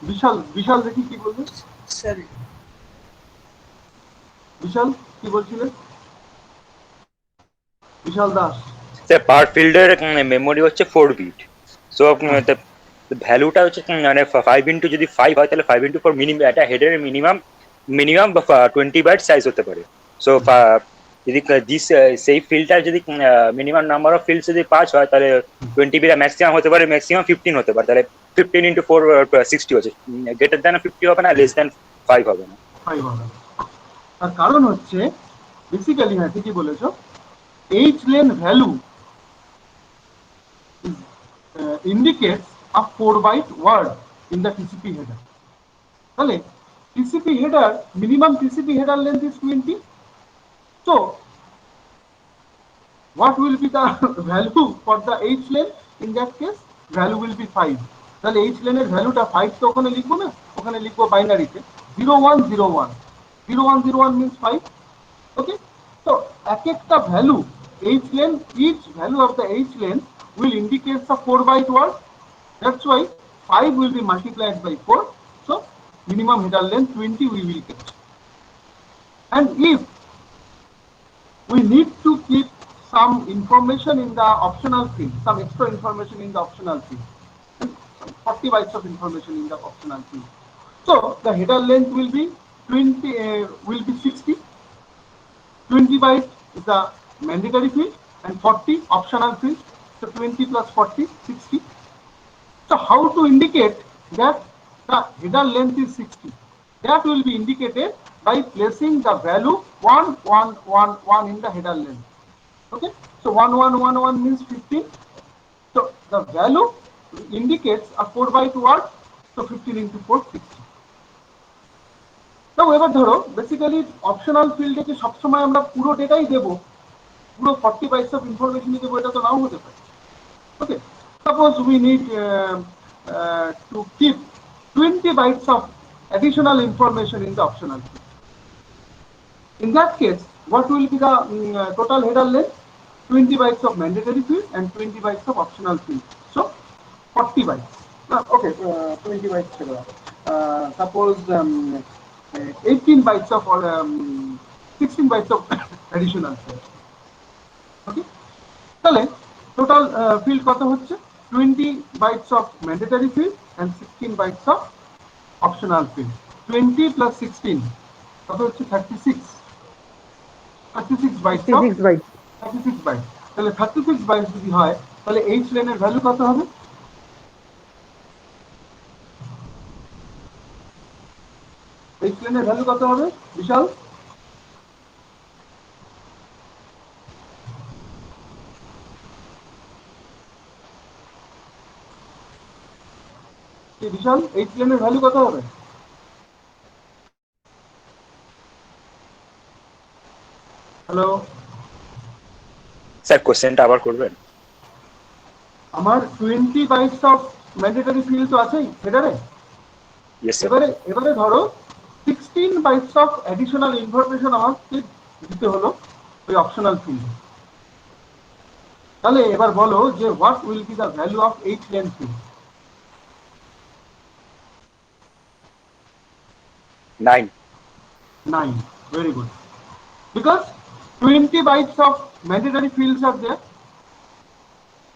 বিশাল, বিশাল দেখি কি বলবে। স্যার বিশাল কি বলছিলে? বিশাল দাস। স্যার পার ফিল্ডের মেমোরি হচ্ছে 4 বিট। সো ভ্যালুটা হচ্ছে মানে 5 × যদি 5 হয় তাহলে 5 × 4 মিনিমাম একটা হেডের মিনিমাম মিনিমাম 20 বাইট সাইজ হতে পারে। সো যদি সেই ফিল্ডটার যদি মিনিমাম নাম্বার অফ ফিল্ড যদি 5 হয় তাহলে 20 বিট ম্যাক্সিমাম হতে পারে, ম্যাক্সিমাম 15 হতে পারে। তাহলে 15 × 4 60 হচ্ছে, গ্রেটার দ্যান 50 হবে না, লেস দ্যান 5 হবে না। 5 হবে। তার কারণ হচ্ছে বেসিক্যালি, হ্যাঁ ঠিকই বলেছো, H lane value indicates a 4 byte word in the TCP header. তাহলে TCP header, minimum TCP header length is 20. So what will be the value for the H lane? In that case value will be 5. তাহলে H lane এর ভ্যালুটা 5 তো ওখানে লিখবো না, ওখানে লিখবো বাইনারিতে 0101। 0101 means 5. ওকে, তো এক একটা value H lane, each value of the H lane will indicate the 4 byte word. That's why 5 will be multiplied by 4. So minimum header length 20 we will get. And if we need to keep some information in the optional field, some extra information in the optional field, 40 bytes of information in the optional field. So the header length will be 60. 20 bytes is the mandatory field and 40 optional field. So 20 plus 40, 60. So how to indicate that the header length is 60? That will be indicated by placing the value 1111 in the header length. Okay, so 1111 means 15. So the value indicates a 4 byte word. So 15 into 4, 60. তো এবার ধরো basically optional ফিল্ডে কি সবসময় আমরা পুরো ডেটাই দেবো, পুরো 40 বাইটস অফ ইনফরমেশনই দেবো, এটা তো নাও হতে পারে। Okay, suppose we need to keep 20 bytes of additional information in the optional field. In that case, what will be the total header length? 20 bytes of mandatory field and 20 bytes of optional field. So 40 bytes. Okay, 20 bytes. Suppose 18 bytes of or 16 bytes of additional field. Okay, তাহলে total field কত হচ্ছে? 20 bytes of mandatory field and 16 bytes of optional field. 20 plus 16 কত হচ্ছে? 36 bytes of 36 bytes। তাহলে 36 bytes যদি হয় তাহলে H লেনের ভ্যালু কত হবে? H লেনের ভ্যালু কত হবে বিশাল? বিশাল H লেনের ভ্যালু কত হবে? হ্যালো স্যার কোশ্চেনটা আবার করবেন? আমার 20 বাইটস অফ ম্যান্ডেটরি ফিল্ড তো আছেই হেডারে। এবারে ধরো 16 বাইটস অফ অ্যাডিশনাল ইনফরমেশন আমাকে দিতে হলো ওই অপশনাল ফিল্ডে। তাহলে এবার বলো যে what will be the value of H lane field? 9. Very good. Because 20 bytes of mandatory fields are there.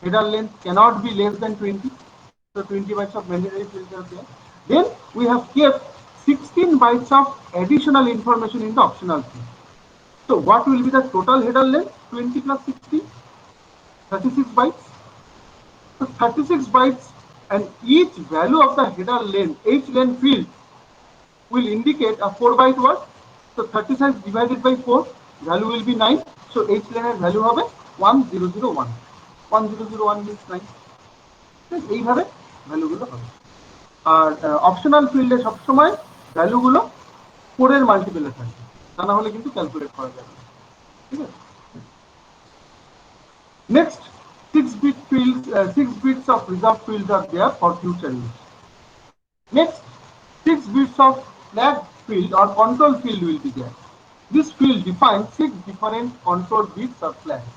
Header length cannot be less than 20. So 20 bytes of mandatory fields are there. Then we have kept 16 bytes of additional information in the optional field. So what will be the total header length? 20 plus 16, 36 bytes. So 36 bytes, and each value of the header length, len field, will indicate a 4-byte word. So 36 divided by 4, value will be 9. So len value হবে 1001. 1001 means 9. এইভাবে ভ্যালুগুলো হবে। আর optional ফিল্ডে সবসময় ভ্যালুগুলো 4 এর মাল্টিপলে থাকবে, তা না হলে কিন্তু ক্যালকুলেট করা যাবে না। ঠিক আছে। Next, 6-bit fields, 6 bits of reserve fields are there for future use. Next, 6 bits of flag field or control field will be there. This field defines 6 different control bits or flags,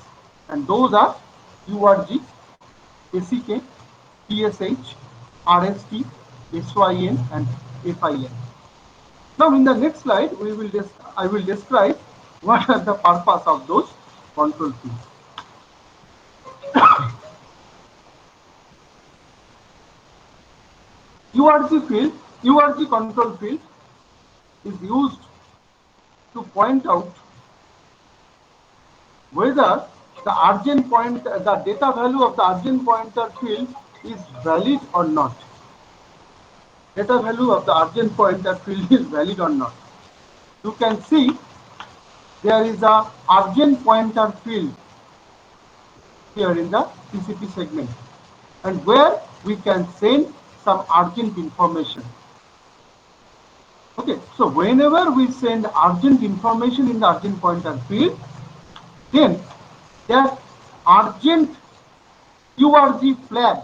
and those are URG, ACK, PSH, RST, SYN, and FIN. Now, in the next slide, I will describe what are the purpose of those control fields. URG control field is used to point out whether the data value of the urgent pointer field is valid or not. Data value of the urgent pointer field is valid or not. You can see there is a urgent pointer field here in the TCP segment, and where we can send some urgent information. Okay, so whenever we send urgent information in the urgent pointer field, then that urgent URG flag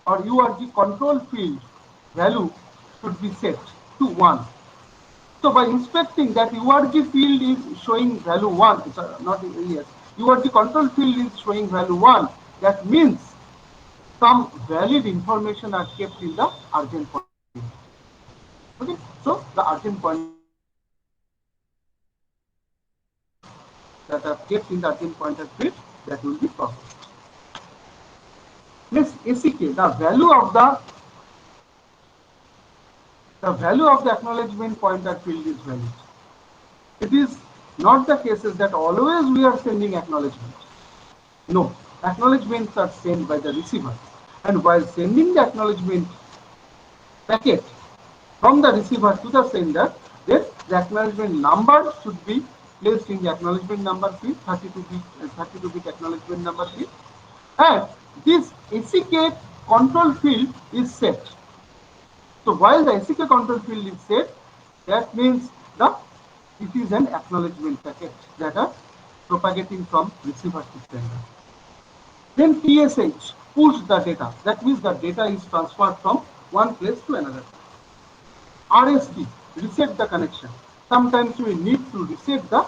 or URG control field value should be set to 1. So by inspecting that URG field is showing value 1, URG control field is showing value 1, that means some valid information are kept in the urgent pointer field. Okay, so the urgent point that are kept in the urgent pointer field, that will be processed. Next, ACK, the value of the acknowledgement pointer field is valid. It is not the cases that always we are sending acknowledgements. No, acknowledgements are sent by the receiver, and while sending the acknowledgement packet from the receiver to the sender, then the acknowledgement number should be placed in the acknowledgement number field, 32-bit acknowledgement number field, and this ACK control field is set. So while the ACK control field is set, that means it is an acknowledgement packet that are propagating from receiver to sender. Then PSH, push the data. That means the data is transferred from one place to another. RST, reset the connection. Sometimes we need to reset the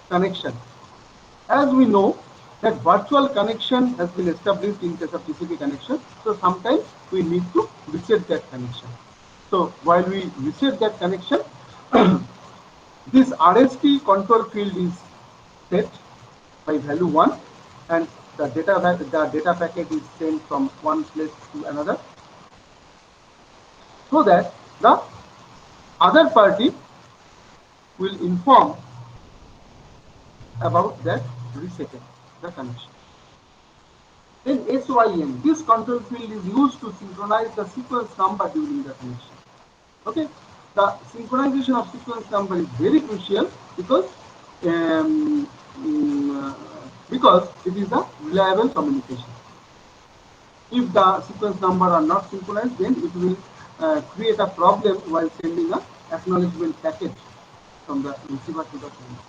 connection. As we know that virtual connection has been established in case of TCP connection, so sometimes we need to reset that connection. So while we reset that connection, this RST control field is set by value 1, and the data packet is sent from one place to another, so that the other party will inform about that resetting the connection. Then SYN, this control field is used to synchronize the sequence number during the connection. Okay, the synchronization of sequence number is very crucial because it is a reliable communication. If the sequence number are not synchronized, then it will create a problem while sending a acknowledgement packet from the receiver to the sender.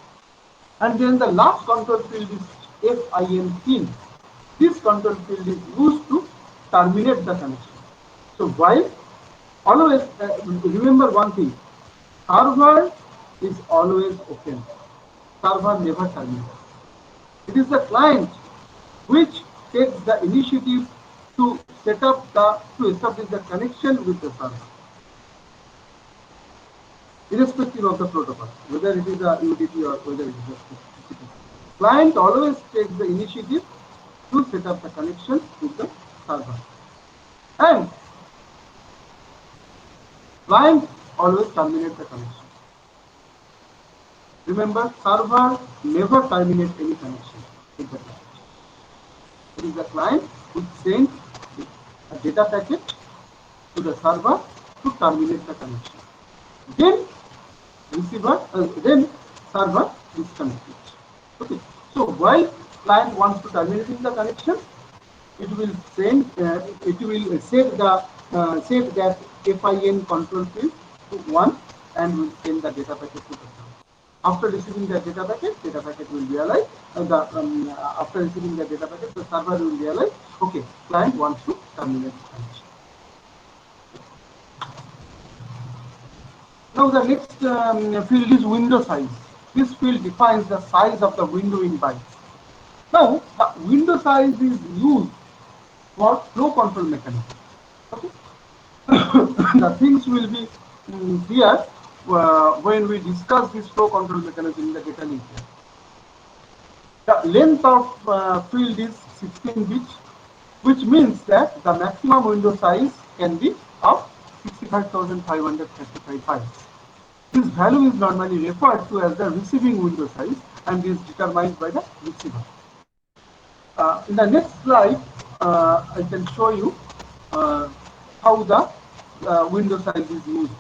And then the last control field is FIN. This control field is used to terminate the connection. So while always remember one thing, server is always open. Server never terminates. It is the client which takes the initiative to establish the connection with the server, irrespective of the protocol, whether it is a UDP or whether it is a TCP. Client always takes the initiative to set up the connection with the server, and client always terminates the connection. Remember, server never terminates any connection with the client. It is the client who sends the data packet to the server to terminate the connection. Then then server disconnected. Okay. So while client wants to terminating the connection, it will set that FIN control field to 1 and will send the data packet to the server. After receiving the data packet will realize after receiving the data packet, the server will realize, okay, client wants to terminate the connection. Now the next field is window size. This field defines the size of the window in bytes. Now the window size is used for flow control mechanism. Okay? The things will be clear when we discuss this flow control mechanism in the data link. The length of field is 16 bits, which means that the maximum window size can be of 65,535 bytes. This value is normally referred to as the receiving window size and is determined by the receiver. In the next slide, I can show you how the window size is used.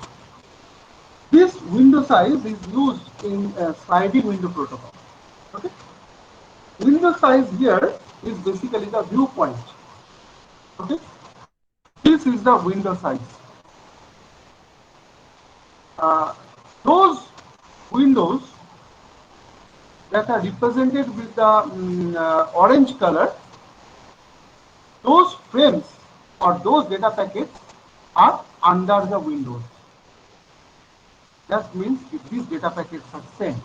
This window size is used in sliding window protocol. Okay? Window size here is basically the viewpoint. Okay? This is the window size. Those windows that are represented with the orange color, those frames or those data packets are under the windows. That means these data packets are sent.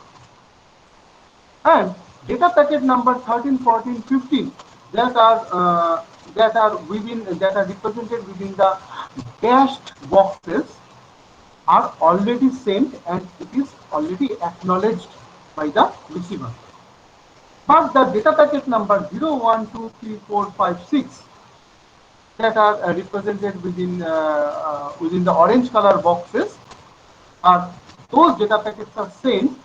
And data packet number 13, 14, 15 that are represented within the dashed boxes are already sent and it is already acknowledged by the receiver. But the data packet number 0, 1, 2, 3, 4, 5, 6 that are represented within the orange color boxes, those data packets are sent,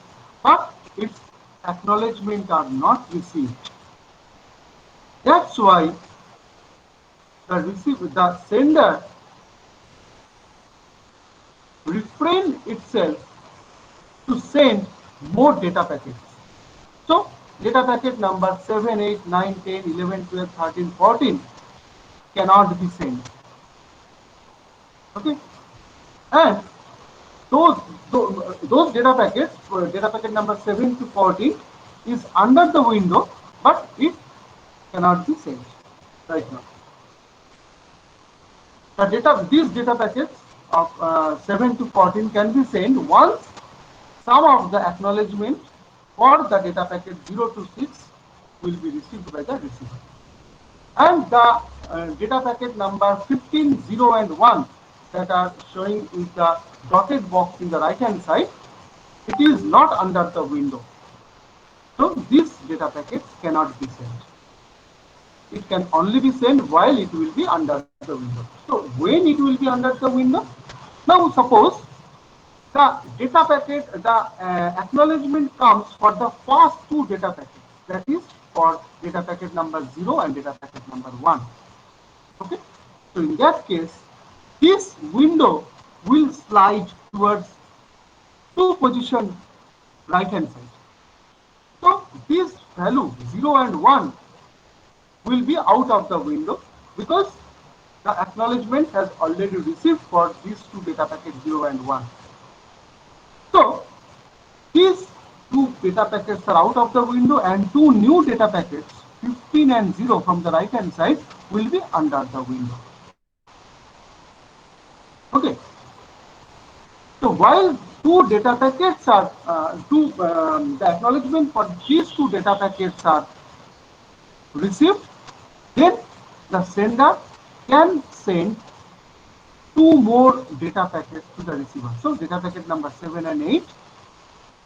but its acknowledgement are not received. That's why the sender refrain itself to send more data packets. So data packet number 7, 8, 9, 10, 11, 12, 13, 14 cannot be sent. Okay, and those data packets, data packet number 7 to 14 is under the window, but it cannot be sent right now. These data packets of 7 to 14 can be sent once some of the acknowledgement for the data packet 0 to 6 will be received by the receiver. And the data packet number 15, 0 and 1 that are showing in the dotted box in the right hand side, it is not under the window. So these data packets cannot be sent. It can only be sent while it will be under the window. So when it will be under the window? Now suppose the data packet, acknowledgement comes for the first two data packets, that is for data packet number 0 and data packet number 1. Okay, so in that case, this window will slide towards two position right hand side. So this value 0 and 1 will be out of the window because the acknowledgement has already received for these two data packets 0 and 1. So these two data packets are out of the window and two new data packets 15 and 0 from the right hand side will be under the window. Okay. So while two data packets are the acknowledgement for these two data packets are received, then the sender can send two more data packets to the receiver. So data packet number 7 and 8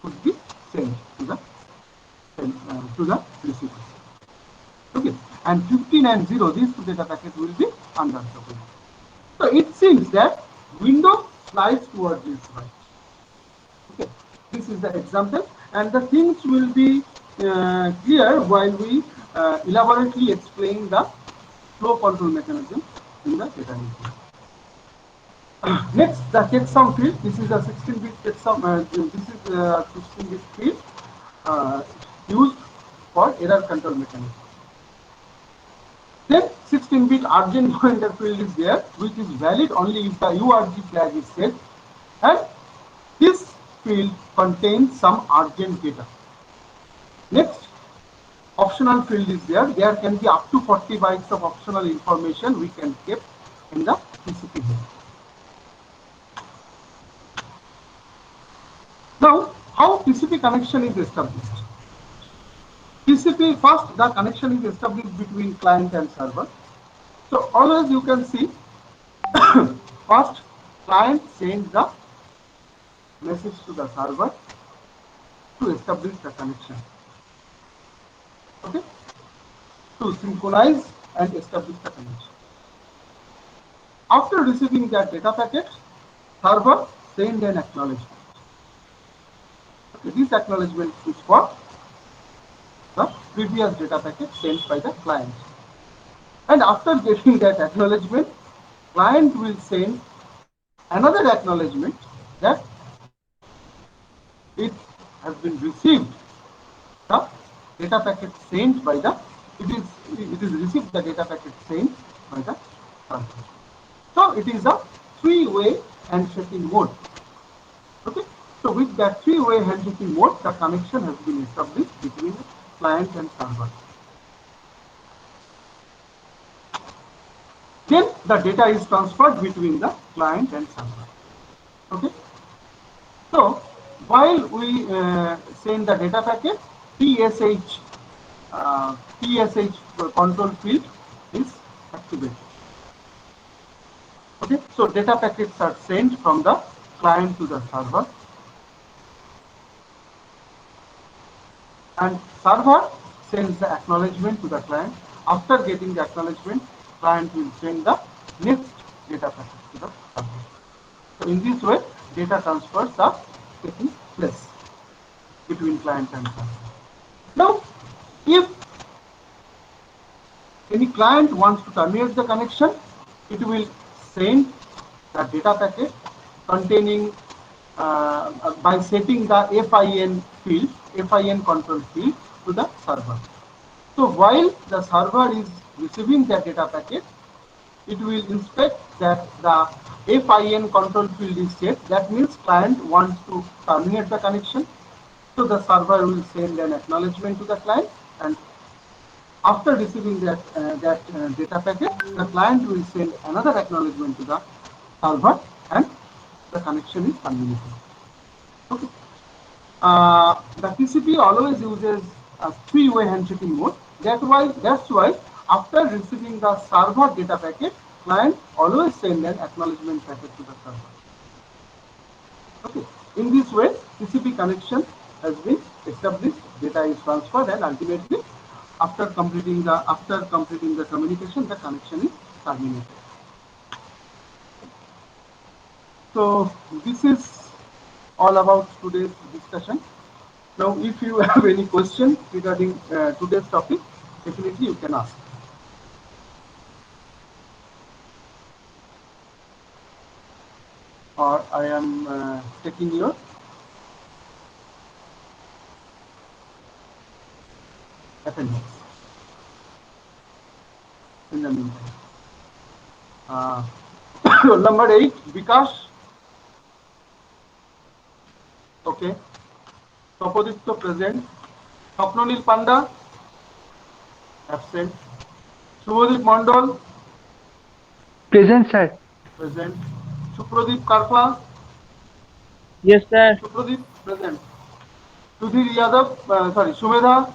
could be sent to the receiver. Okay, and 15 and 0, these two data packets will be under the window. So it seems that window slides towards this right. Okay, this is the example, and the things will be clear while we elaborately explain the flow control mechanism. in the data entry. Next, the checksum field. This is a 16-bit checksum. This is a 16-bit field used for error control mechanism. Then 16-bit urgent pointer field is there, which is valid only if the URG flag is set, and this field contains some urgent data. Next, optional field is there. There can be up to 40 bytes of optional information we can keep in the TCP head. Now, how TCP connection is established? TCP, first the connection is established between client and server. So always you can see first client sends the message to the server to establish the connection. Okay, to synchronize and establish the connection. After receiving that data packet, server sends an acknowledgement. Okay, this acknowledgement is for the previous data packet sent by the client. And after getting that acknowledgement, client will send another acknowledgement that it has been received the data packet sent by the it is received the data packet sent by the server. So it is a three-way handshaking mode. Okay. So with that three-way handshaking mode, the connection has been established between the client and server. Then the data is transferred between the client and server. Okay. So while we send the data packet, TSH control field is activated. Okay. So data packets are sent from the client to the server, and server sends the acknowledgement to the client. After getting the acknowledgement, client will send the next data packet to the server. So in this way, data transfers are taking place between client and server. Now, if any client wants to terminate the connection, it will send the data packet containing by setting the FIN control field to the server. So while the server is receiving the data packet, it will inspect that the FIN control field is set. That means client wants to terminate the connection. So the server will send an acknowledgement to the client, and after receiving that data packet, the client will send another acknowledgement to the server, and the connection is terminated. Okay. The TCP always uses a three-way handshaking mode. That's why after receiving the server data packet, client always send an acknowledgement packet to the server. Okay. In this way, TCP connection has been established, data is transferred, and ultimately, after completing the communication, the connection is terminated. So this is all about today's discussion. Now, if you have any question regarding today's topic, definitely you can ask. Or I am taking your appendix in the meantime. Roll number 8, Bikash. Okay. Topodipto present. Swapnanil Panda absent. Shubhodip Mondol Present, sir. present. Supradeep Karpa. Yes, sir. Supradeep present. Sudhir Yadav, Sumedha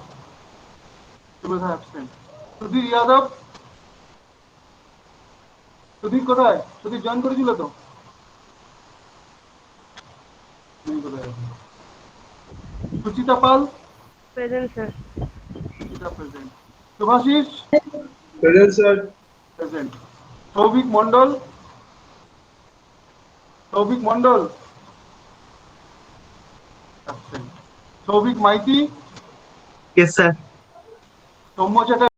absent. Sudhir Yadav. Sudhir কোথায়? Sudhir join করেছিল তো? Suchita Pal Present, sir. Suchita present. Subhashis Present, sir. Present. Souvik Mondal absent. Souvik Maiti Yes, sir. Soumya Chatterjee